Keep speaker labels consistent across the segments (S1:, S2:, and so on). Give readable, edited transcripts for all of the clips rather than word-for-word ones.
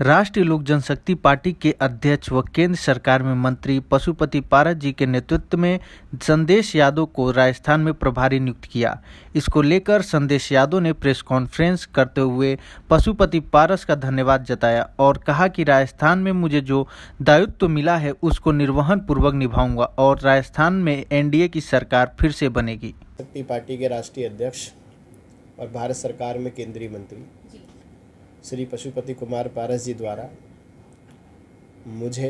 S1: राष्ट्रीय लोक जनशक्ति पार्टी के अध्यक्ष व केंद्र सरकार में मंत्री पशुपति पारस जी के नेतृत्व में संदेश यादव को राजस्थान में प्रभारी नियुक्त किया। इसको लेकर संदेश यादव ने प्रेस कॉन्फ्रेंस करते हुए पशुपति पारस का धन्यवाद जताया और कहा कि राजस्थान में मुझे जो दायित्व मिला है उसको निर्वहन पूर्वक निभाऊंगा और राजस्थान में एनडीए की सरकार फिर से बनेगी।
S2: शक्ति पार्टी के राष्ट्रीय अध्यक्ष और भारत सरकार में केंद्रीय मंत्री श्री पशुपति कुमार पारस जी द्वारा मुझे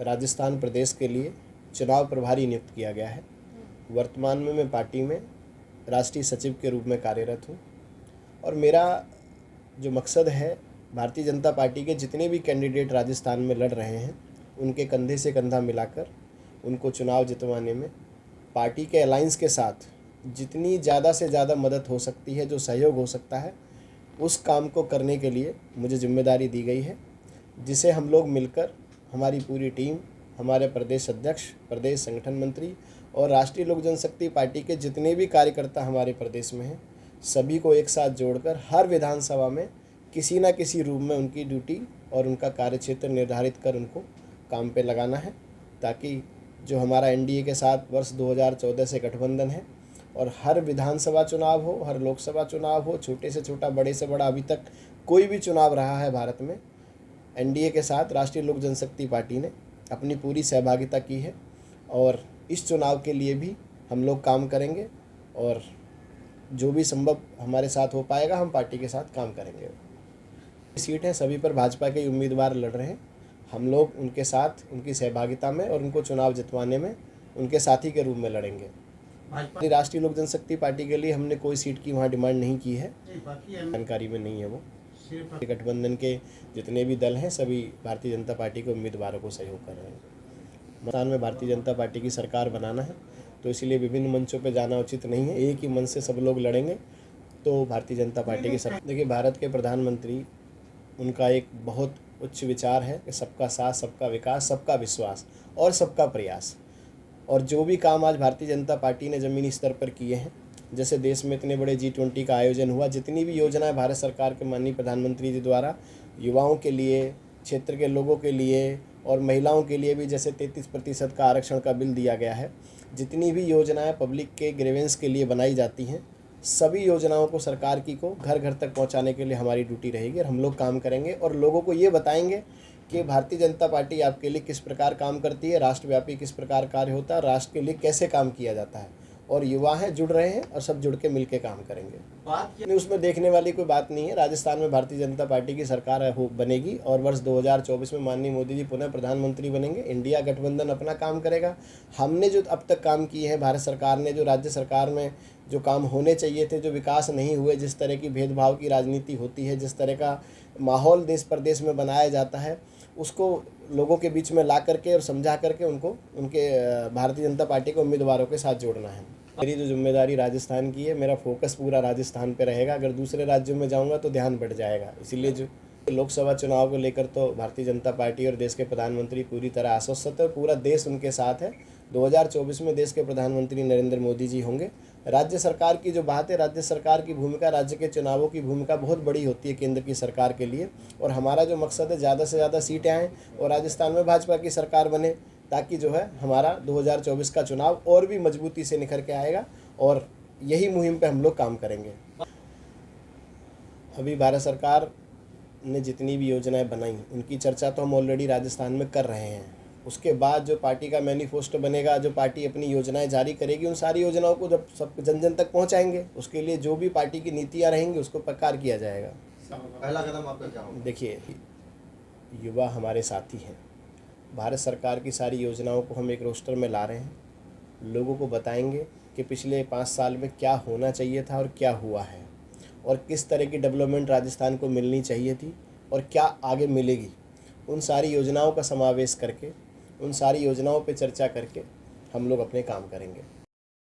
S2: राजस्थान प्रदेश के लिए चुनाव प्रभारी नियुक्त किया गया है। वर्तमान में मैं पार्टी में राष्ट्रीय सचिव के रूप में कार्यरत हूँ और मेरा जो मकसद है, भारतीय जनता पार्टी के जितने भी कैंडिडेट राजस्थान में लड़ रहे हैं उनके कंधे से कंधा मिलाकर उनको चुनाव जितवाने में पार्टी के अलायंस के साथ जितनी ज़्यादा से ज़्यादा मदद हो सकती है, जो सहयोग हो सकता है, उस काम को करने के लिए मुझे जिम्मेदारी दी गई है, जिसे हम लोग मिलकर, हमारी पूरी टीम, हमारे प्रदेश अध्यक्ष, प्रदेश संगठन मंत्री और राष्ट्रीय लोक जनशक्ति पार्टी के जितने भी कार्यकर्ता हमारे प्रदेश में हैं, सभी को एक साथ जोड़कर हर विधानसभा में किसी न किसी रूप में उनकी ड्यूटी और उनका कार्यक्षेत्र निर्धारित कर उनको काम पे लगाना है, ताकि जो हमारा एनडीए के साथ वर्ष 2014 से गठबंधन है और हर विधानसभा चुनाव हो, हर लोकसभा चुनाव हो, छोटे से छोटा, बड़े से बड़ा, अभी तक कोई भी चुनाव रहा है भारत में, एनडीए के साथ राष्ट्रीय लोक जनशक्ति पार्टी ने अपनी पूरी सहभागिता की है और इस चुनाव के लिए भी हम लोग काम करेंगे और जो भी संभव हमारे साथ हो पाएगा हम पार्टी के साथ काम करेंगे। सीट है, सभी पर भाजपा के उम्मीदवार लड़ रहे हैं। हम लोग उनके साथ, उनकी सहभागिता में और उनको चुनाव जितवाने में उनके साथी के रूप में लड़ेंगे। राष्ट्रीय लोक जनशक्ति पार्टी के लिए हमने कोई सीट की वहाँ डिमांड नहीं की है, जानकारी में नहीं है वो। गठबंधन के जितने भी दल हैं सभी भारतीय जनता पार्टी के उम्मीदवारों को सहयोग कर रहे हैं। मैदान में भारतीय जनता पार्टी की सरकार बनाना है, तो इसलिए विभिन्न मंचों पर जाना उचित नहीं है। एक ही मंच से सब लोग लड़ेंगे तो भारतीय जनता पार्टी की सरकार। देखिए, भारत के प्रधानमंत्री, उनका एक बहुत उच्च विचार है कि सबका साथ, सबका विकास, सबका विश्वास और सबका प्रयास। और जो भी काम आज भारतीय जनता पार्टी ने ज़मीनी स्तर पर किए हैं, जैसे देश में इतने बड़े G20 का आयोजन हुआ, जितनी भी योजनाएं भारत सरकार के माननीय प्रधानमंत्री जी द्वारा युवाओं के लिए, क्षेत्र के लोगों के लिए और महिलाओं के लिए भी, जैसे 33% का आरक्षण का बिल दिया गया है, जितनी भी योजनाएं पब्लिक के ग्रीवेंस के लिए बनाई जाती हैं, सभी योजनाओं को सरकार की को घर घर तक पहुंचाने के लिए हमारी ड्यूटी रहेगी और हम लोग काम करेंगे और लोगों को ये बताएंगे कि भारतीय जनता पार्टी आपके लिए किस प्रकार काम करती है, राष्ट्रव्यापी किस प्रकार कार्य होता है, राष्ट्र के लिए कैसे काम किया जाता है। और युवा हैं, जुड़ रहे हैं और सब जुड़ के मिल के काम करेंगे। उसमें देखने वाली कोई बात नहीं है। राजस्थान में भारतीय जनता पार्टी की सरकार बनेगी और वर्ष 2024 में माननीय मोदी जी पुनः प्रधानमंत्री बनेंगे। इंडिया गठबंधन अपना काम करेगा। हमने जो अब तक काम किए हैं, भारत सरकार ने जो राज्य सरकार में जो काम होने चाहिए थे, जो विकास नहीं हुए, जिस तरह की भेदभाव की राजनीति होती है, जिस तरह का माहौल देश प्रदेश में बनाया जाता है, उसको लोगों के बीच में ला करके और समझा करके उनको उनके भारतीय जनता पार्टी के उम्मीदवारों के साथ जोड़ना है। मेरी जो जिम्मेदारी राजस्थान की है, मेरा फोकस पूरा राजस्थान पे रहेगा। अगर दूसरे राज्यों में जाऊंगा तो ध्यान बढ़ जाएगा। इसीलिए जो लोकसभा चुनाव को लेकर तो भारतीय जनता पार्टी और देश के प्रधानमंत्री पूरी तरह आश्वस्त है और पूरा देश उनके साथ है। 2024 में देश के प्रधानमंत्री नरेंद्र मोदी जी होंगे। राज्य सरकार की जो बात है, राज्य सरकार की भूमिका, राज्य के चुनावों की भूमिका बहुत बड़ी होती है केंद्र की सरकार के लिए और हमारा जो मकसद है, ज़्यादा से ज़्यादा सीटें आएँ और राजस्थान में भाजपा की सरकार बने, ताकि जो है हमारा 2024 का चुनाव और भी मजबूती से निखर के आएगा और यही मुहिम पे हम लोग काम करेंगे। अभी भारत सरकार ने जितनी भी योजनाएं बनाई, उनकी चर्चा तो हम ऑलरेडी राजस्थान में कर रहे हैं। उसके बाद जो पार्टी का मैनिफेस्टो बनेगा, जो पार्टी अपनी योजनाएं जारी करेगी, उन सारी योजनाओं को जब सब जन जन तक पहुंचाएंगे, उसके लिए जो भी पार्टी की नीतियां रहेंगी उसको प्रकार किया जाएगा।
S3: पहला कदम आपका क्या होगा?
S2: देखिए, युवा हमारे साथी हैं। भारत सरकार की सारी योजनाओं को हम एक रोस्टर में ला रहे हैं। लोगों को बताएंगे कि पिछले 5 साल में क्या होना चाहिए था और क्या हुआ है और किस तरह की डेवलपमेंट राजस्थान को मिलनी चाहिए थी और क्या आगे मिलेगी। उन सारी योजनाओं का समावेश करके, उन सारी योजनाओं पे चर्चा करके हम लोग अपने काम करेंगे।